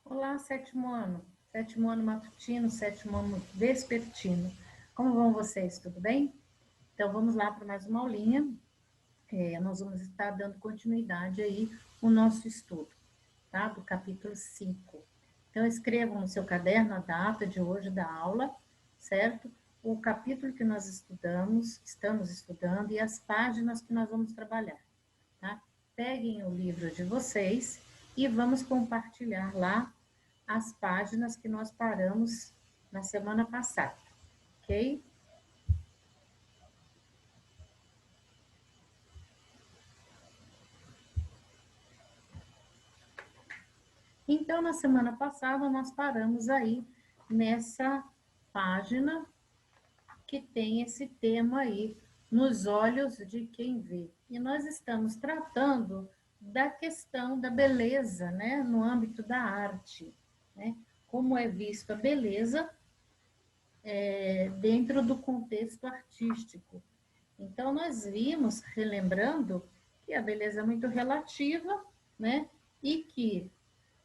Olá, sétimo ano matutino, sétimo ano vespertino. Como vão vocês? Tudo bem? Então vamos lá para mais uma aulinha. Nós vamos estar dando continuidade aí o nosso estudo, tá? Do capítulo 5. Então escrevam no seu caderno a data de hoje da aula, certo? O capítulo que nós estamos estudando e as páginas que nós vamos trabalhar, tá? Peguem o livro de vocês e vamos compartilhar lá as páginas que nós paramos na semana passada, ok? Então, na semana passada, nós paramos aí nessa página que tem esse tema aí, nos olhos de quem vê. E nós estamos tratando da questão da beleza, né, no âmbito da arte, né? Como é visto a beleza dentro do contexto artístico. Então, nós vimos, relembrando, que a beleza é muito relativa, né? E que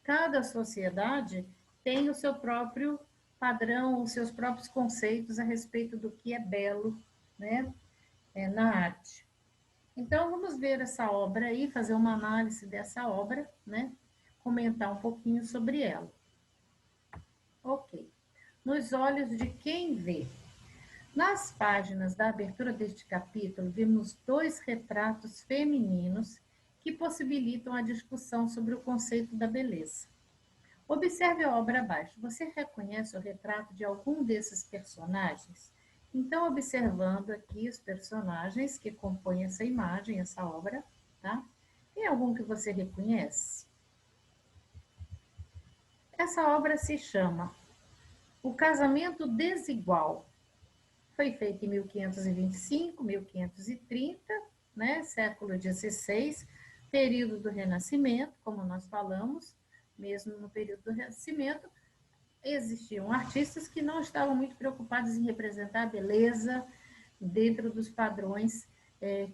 cada sociedade tem o seu próprio padrão, os seus próprios conceitos a respeito do que é belo, né? Na arte. Então, vamos ver essa obra aí, fazer uma análise dessa obra, né? Comentar um pouquinho sobre ela. Ok. Nos olhos de quem vê. Nas páginas da abertura deste capítulo, vimos dois retratos femininos que possibilitam a discussão sobre o conceito da beleza. Observe a obra abaixo. Você reconhece o retrato de algum desses personagens? Então, observando aqui os personagens que compõem essa imagem, essa obra, tá? Tem algum que você reconhece? Essa obra se chama O Casamento Desigual. Foi feito em 1525, 1530, né, século XVI, período do Renascimento, como nós falamos, mesmo no período do Renascimento, existiam artistas que não estavam muito preocupados em representar a beleza dentro dos padrões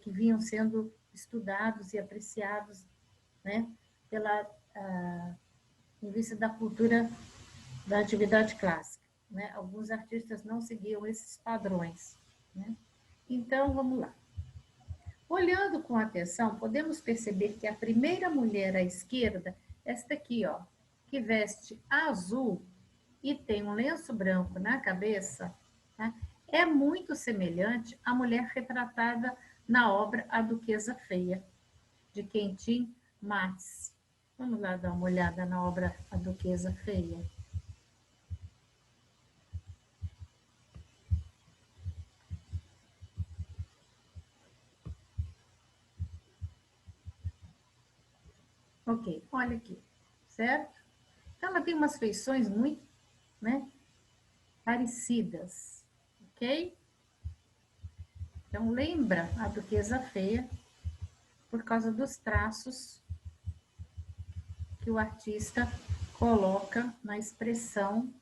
que vinham sendo estudados e apreciados, né, pela, em vista da cultura da atividade clássica. Né? Alguns artistas não seguiam esses padrões. Né? Então, vamos lá. Olhando com atenção, podemos perceber que a primeira mulher à esquerda, esta aqui, ó, que veste azul e tem um lenço branco na cabeça, tá? É muito semelhante à mulher retratada na obra A Duquesa Feia, de Quentin Matisse. Vamos lá dar uma olhada na obra A Duquesa Feia. Ok, olha aqui, certo? Então, ela tem umas feições muito, né, parecidas, ok? Então, lembra a Duquesa Feia por causa dos traços que o artista coloca na expressão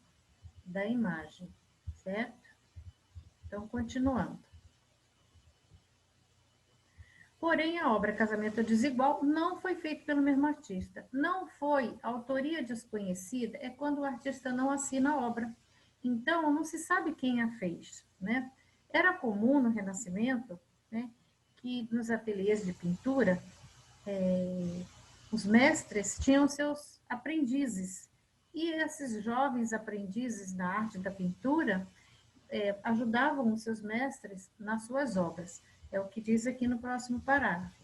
da imagem, certo? Então, continuando. Porém, a obra Casamento Desigual não foi feita pelo mesmo artista. Não foi autoria desconhecida, é quando o artista não assina a obra. Então, não se sabe quem a fez, né? Era comum no Renascimento, né, que nos ateliês de pintura, os mestres tinham seus aprendizes. E esses jovens aprendizes da arte da pintura ajudavam os seus mestres nas suas obras. É o que diz aqui no próximo parágrafo.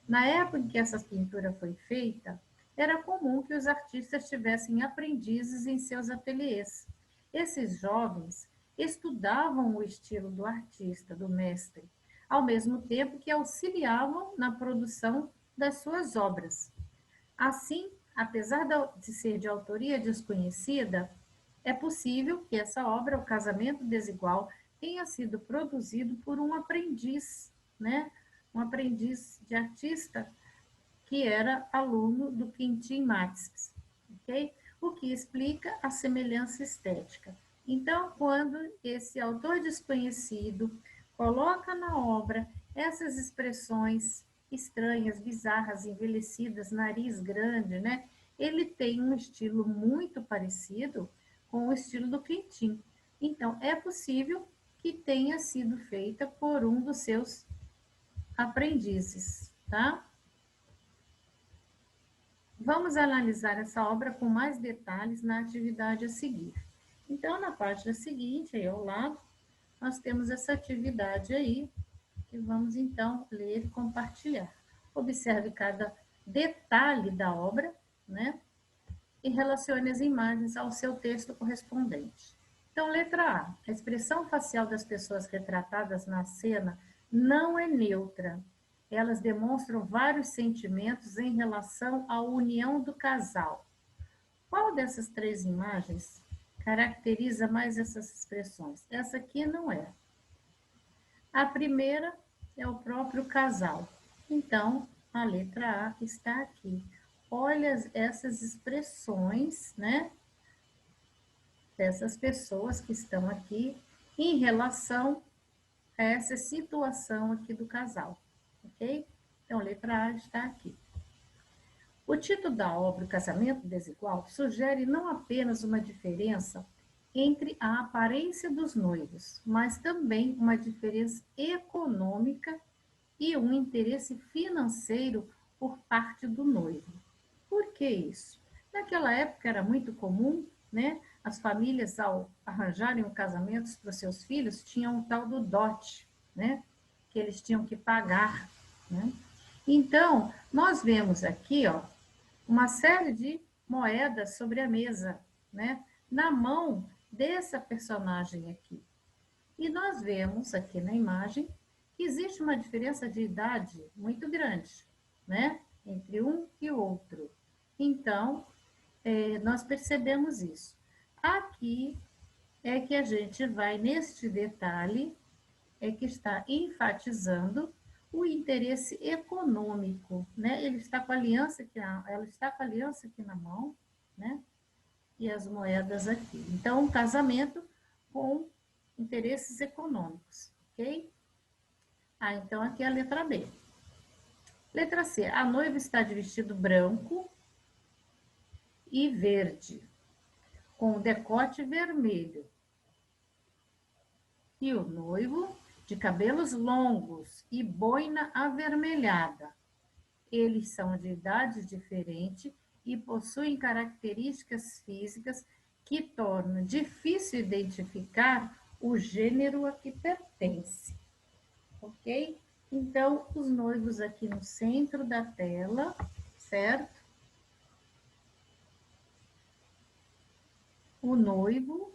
Na época em que essa pintura foi feita, era comum que os artistas tivessem aprendizes em seus ateliês. Esses jovens estudavam o estilo do artista, do mestre, ao mesmo tempo que auxiliavam na produção das suas obras. Assim, apesar de ser de autoria desconhecida, é possível que essa obra, O Casamento Desigual, tenha sido produzido por um aprendiz, né? Um aprendiz de artista que era aluno do Quentin Matisse, ok? O que explica a semelhança estética. Então, quando esse autor desconhecido coloca na obra essas expressões estranhas, bizarras, envelhecidas, nariz grande, né? ele tem um estilo muito parecido com o estilo do Quintim. Então, é possível que tenha sido feita por um dos seus aprendizes, tá? Vamos analisar essa obra com mais detalhes na atividade a seguir. Então, na página seguinte, aí ao lado, nós temos essa atividade aí, que vamos então ler e compartilhar. Observe cada detalhe da obra, né? E relacione as imagens ao seu texto correspondente. Então, letra A expressão facial das pessoas retratadas na cena não é neutra. Elas demonstram vários sentimentos em relação à união do casal. Qual dessas três imagens caracteriza mais essas expressões? Essa aqui não é. A primeira é o próprio casal. Então, a letra A está aqui. Olha essas expressões, né? Dessas pessoas que estão aqui em relação a essa situação aqui do casal, ok? Então, letra A está aqui. O título da obra, O Casamento Desigual, sugere não apenas uma diferença entre a aparência dos noivos, mas também uma diferença econômica e um interesse financeiro por parte do noivo. Por que isso? Naquela época era muito comum, né? As famílias, ao arranjarem um casamento para os seus filhos, tinham um tal do dote, né? Que eles tinham que pagar, né? Então, nós vemos aqui, ó, uma série de moedas sobre a mesa, né? Na mão dessa personagem aqui. E nós vemos aqui na imagem que existe uma diferença de idade muito grande, né? Entre um e o outro. Então, nós percebemos isso. Aqui é que a gente vai neste detalhe, é que está enfatizando o interesse econômico, né? Ele está com a aliança aqui, ela está com a aliança aqui na mão, né? E as moedas aqui. Então, um casamento com interesses econômicos, ok? Então aqui é a letra B. Letra C. A noiva está de vestido branco e verde, com decote vermelho. E o noivo de cabelos longos e boina avermelhada. Eles são de idade diferente e possuem características físicas que tornam difícil identificar o gênero a que pertence. Ok? Então, os noivos aqui no centro da tela, certo? O noivo,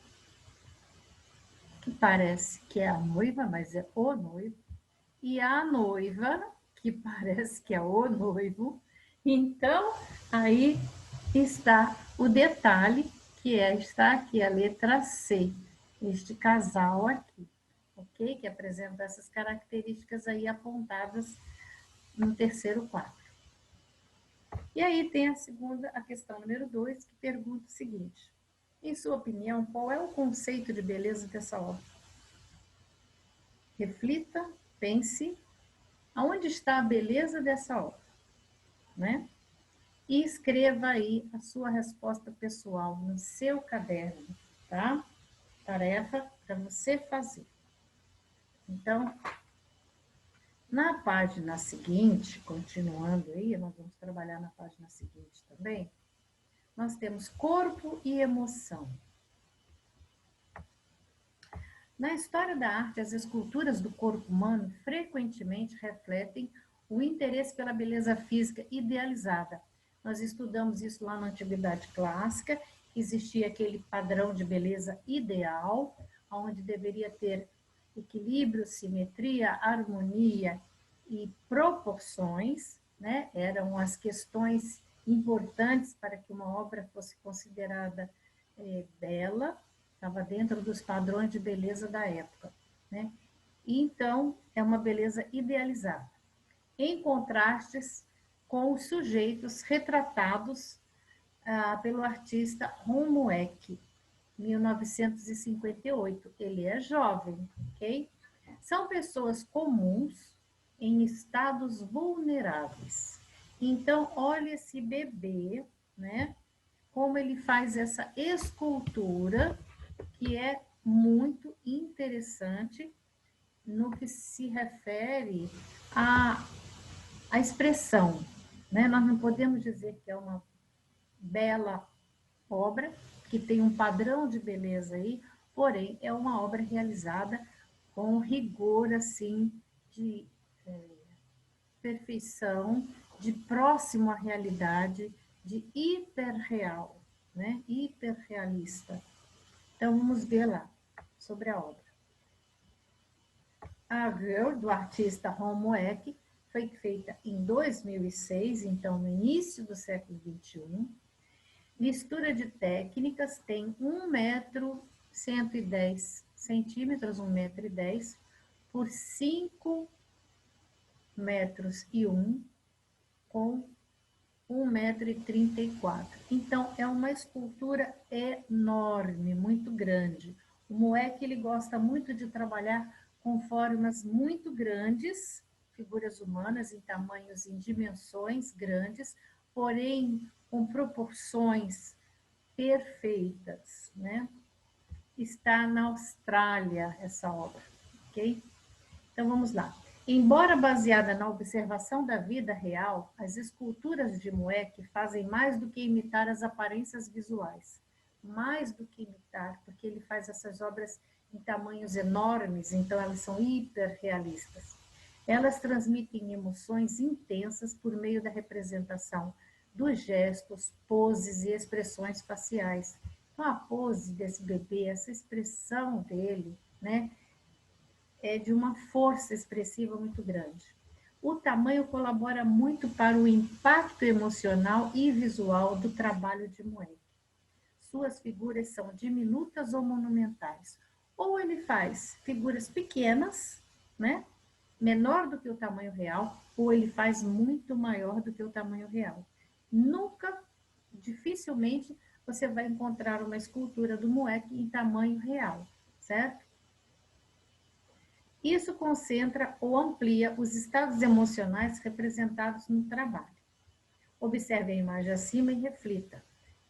que parece que é a noiva, mas é o noivo, e a noiva, que parece que é o noivo. Então, aí está o detalhe, que está aqui a letra C, este casal aqui, ok? Que apresenta essas características aí apontadas no terceiro quadro. E aí tem a questão número 2, que pergunta o seguinte: em sua opinião, qual é o conceito de beleza dessa obra? Reflita, pense, aonde está a beleza dessa obra, né? E escreva aí a sua resposta pessoal no seu caderno, tá? Tarefa para você fazer. Então, na página seguinte, continuando aí, nós vamos trabalhar na página seguinte também, nós temos corpo e emoção. Na história da arte, as esculturas do corpo humano frequentemente refletem o interesse pela beleza física idealizada. Nós estudamos isso lá na Antiguidade Clássica, existia aquele padrão de beleza ideal, onde deveria ter equilíbrio, simetria, harmonia e proporções, né? Eram as questões importantes para que uma obra fosse considerada bela, estava dentro dos padrões de beleza da época, né? E então é uma beleza idealizada, em contrastes com os sujeitos retratados pelo artista Romuek, 1958. Ele é jovem, ok? São pessoas comuns em estados vulneráveis. Então, olha esse bebê, né? Como ele faz essa escultura, que é muito interessante no que se refere à expressão, né? Nós não podemos dizer que é uma bela obra, que tem um padrão de beleza aí, porém é uma obra realizada com rigor, assim, de perfeição, de próximo à realidade, de hiperreal, né? Hiperrealista. Então, vamos ver lá sobre a obra. A Girl, do artista Ron Mueck, foi feita em 2006, então no início do século XXI. Mistura de técnicas, tem 1,110 centímetros, 1,10 m, por 5,1 m, com 1,34 m. Então, é uma escultura enorme, muito grande. O Mueck, ele gosta muito de trabalhar com formas muito grandes, figuras humanas em tamanhos, em dimensões grandes, porém com proporções perfeitas, né? Está na Austrália essa obra, ok? Então vamos lá. Embora baseada na observação da vida real, as esculturas de Mueck fazem mais do que imitar as aparências visuais. Mais do que imitar, porque ele faz essas obras em tamanhos enormes, então elas são hiperrealistas. Elas transmitem emoções intensas por meio da representação dos gestos, poses e expressões faciais. Então, a pose desse bebê, essa expressão dele, né, é de uma força expressiva muito grande. O tamanho colabora muito para o impacto emocional e visual do trabalho de Mueck. Suas figuras são diminutas ou monumentais. Ou ele faz figuras pequenas, né, menor do que o tamanho real, ou ele faz muito maior do que o tamanho real. Nunca, dificilmente, você vai encontrar uma escultura do Mueck em tamanho real, certo? Isso concentra ou amplia os estados emocionais representados no trabalho. Observe a imagem acima e reflita.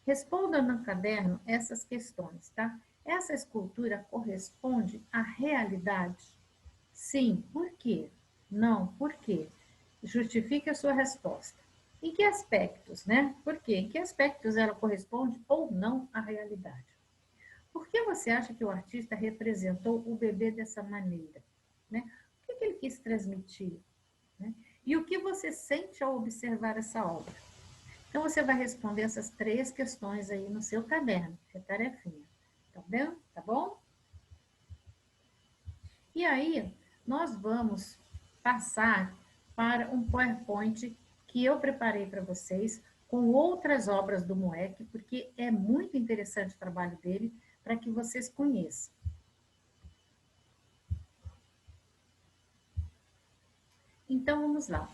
Responda no caderno essas questões, tá? Essa escultura corresponde à realidade? Sim, por quê? Não, por quê? Justifique a sua resposta. Em que aspectos, né? Por quê? Em que aspectos ela corresponde ou não à realidade? Por que você acha que o artista representou o bebê dessa maneira? Né? O que ele quis transmitir? Né? E o que você sente ao observar essa obra? Então, você vai responder essas 3 questões aí no seu caderno, que é tarefinha. Tá bem? Tá bom? E aí, nós vamos passar para um PowerPoint que eu preparei para vocês, com outras obras do Mueck, porque é muito interessante o trabalho dele, para que vocês conheçam. Então, vamos lá.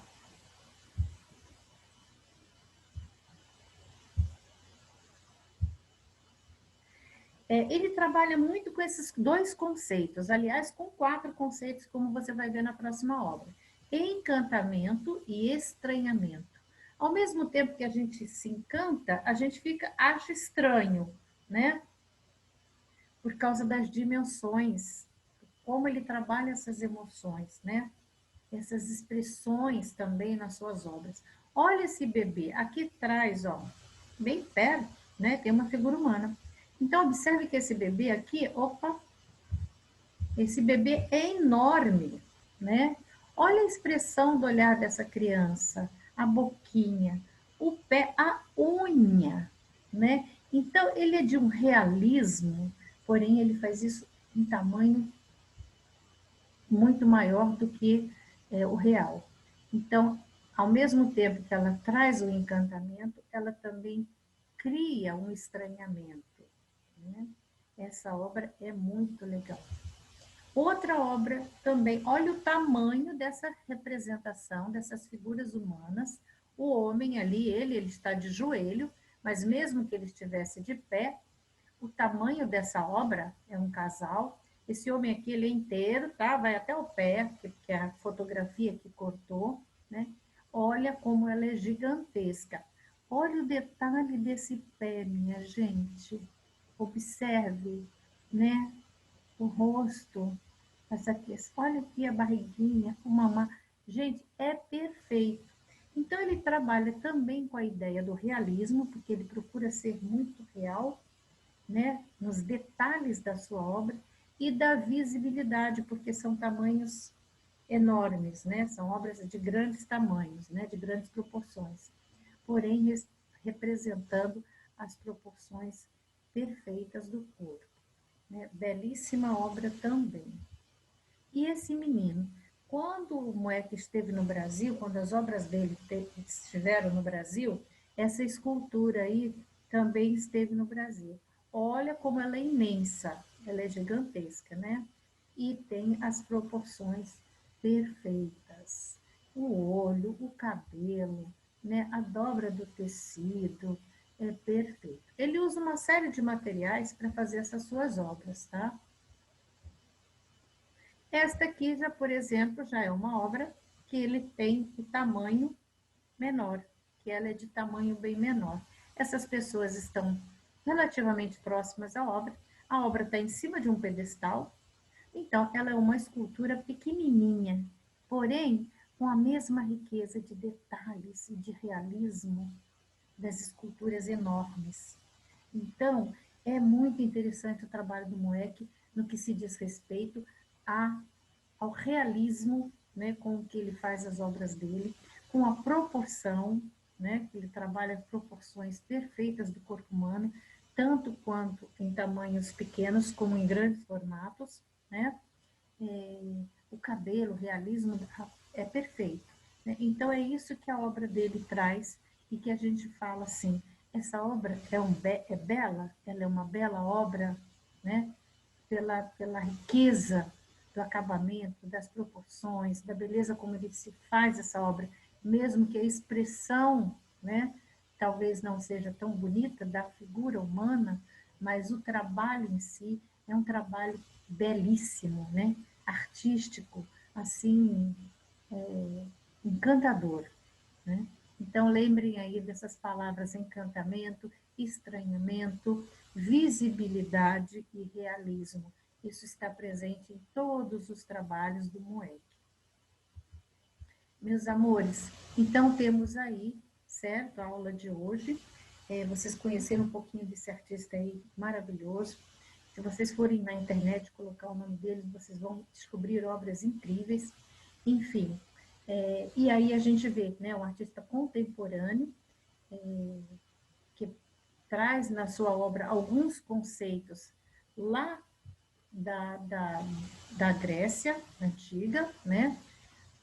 Ele trabalha muito com esses 2 conceitos, aliás, com 4 conceitos, como você vai ver na próxima obra. Encantamento e estranhamento. Ao mesmo tempo que a gente se encanta, a gente acha estranho, né? Por causa das dimensões, como ele trabalha essas emoções, né? Essas expressões também nas suas obras. Olha esse bebê, aqui atrás, ó, bem perto, né? Tem uma figura humana. Então, observe que esse bebê aqui, opa, esse bebê é enorme, né? Olha a expressão do olhar dessa criança, a boquinha, o pé, a unha, né? Então, ele é de um realismo, porém, ele faz isso em tamanho muito maior do que o real. Então, ao mesmo tempo que ela traz o encantamento, ela também cria um estranhamento, né? Essa obra é muito legal. Outra obra também, olha o tamanho dessa representação, dessas figuras humanas. O homem ali, ele está de joelho, mas mesmo que ele estivesse de pé, o tamanho dessa obra é um casal. Esse homem aqui, ele é inteiro, tá? Vai até o pé, que é a fotografia que cortou, né? Olha como ela é gigantesca. Olha o detalhe desse pé, minha gente. Observe, né? O rosto, essa aqui, olha aqui a barriguinha, o mamar. Gente, é perfeito. Então, ele trabalha também com a ideia do realismo, porque ele procura ser muito real, né, nos detalhes da sua obra, e da visibilidade, porque são tamanhos enormes, né? São obras de grandes tamanhos, né? De grandes proporções, porém representando as proporções perfeitas do corpo. Né? Belíssima obra também. E esse menino, quando o Moeck esteve no Brasil, quando as obras dele estiveram no Brasil, essa escultura aí também esteve no Brasil. Olha como ela é imensa, ela é gigantesca, né? E tem as proporções perfeitas. O olho, o cabelo, né? A dobra do tecido, é perfeito. Ele usa uma série de materiais para fazer essas suas obras, tá? Esta aqui, já, por exemplo, já é uma obra que ele tem o tamanho menor, que ela é de tamanho bem menor. Essas pessoas estão relativamente próximas à obra. A obra está em cima de um pedestal, então ela é uma escultura pequenininha, porém com a mesma riqueza de detalhes e de realismo das esculturas enormes. Então, é muito interessante o trabalho do Moeck no que se diz respeito a, ao realismo, né, com que ele faz as obras dele, com a proporção, né, que ele trabalha proporções perfeitas do corpo humano, tanto quanto em tamanhos pequenos como em grandes formatos, né? O cabelo, o realismo é perfeito. Né? Então é isso que a obra dele traz e que a gente fala assim, essa obra é bela, ela é uma bela obra, né? Pela riqueza do acabamento, das proporções, da beleza como ele se faz essa obra, mesmo que a expressão, né, talvez não seja tão bonita da figura humana, mas o trabalho em si é um trabalho belíssimo, né, artístico, assim, encantador, né? Então, lembrem aí dessas palavras encantamento, estranhamento, visibilidade e realismo. Isso está presente em todos os trabalhos do Moeck. Meus amores, então temos aí, certo, a aula de hoje. Vocês conheceram um pouquinho desse artista aí maravilhoso. Se vocês forem na internet colocar o nome dele, vocês vão descobrir obras incríveis. Enfim, e aí a gente vê, né, um artista contemporâneo que traz na sua obra alguns conceitos lá da, da, da Grécia antiga, né?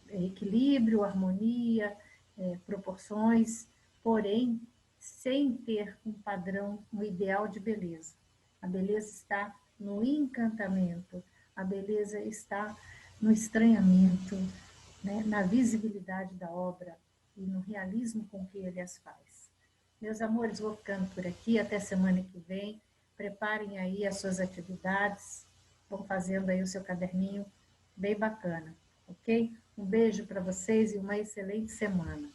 Equilíbrio, harmonia, proporções, porém sem ter um padrão, um ideal de beleza. A beleza está no encantamento, a beleza está no estranhamento, né? Na visibilidade da obra e no realismo com que ele as faz. Meus amores, vou ficando por aqui, até semana que vem. Preparem aí as suas atividades, vão fazendo aí o seu caderninho bem bacana, ok? Um beijo para vocês e uma excelente semana.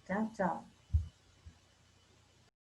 Tchau, tchau.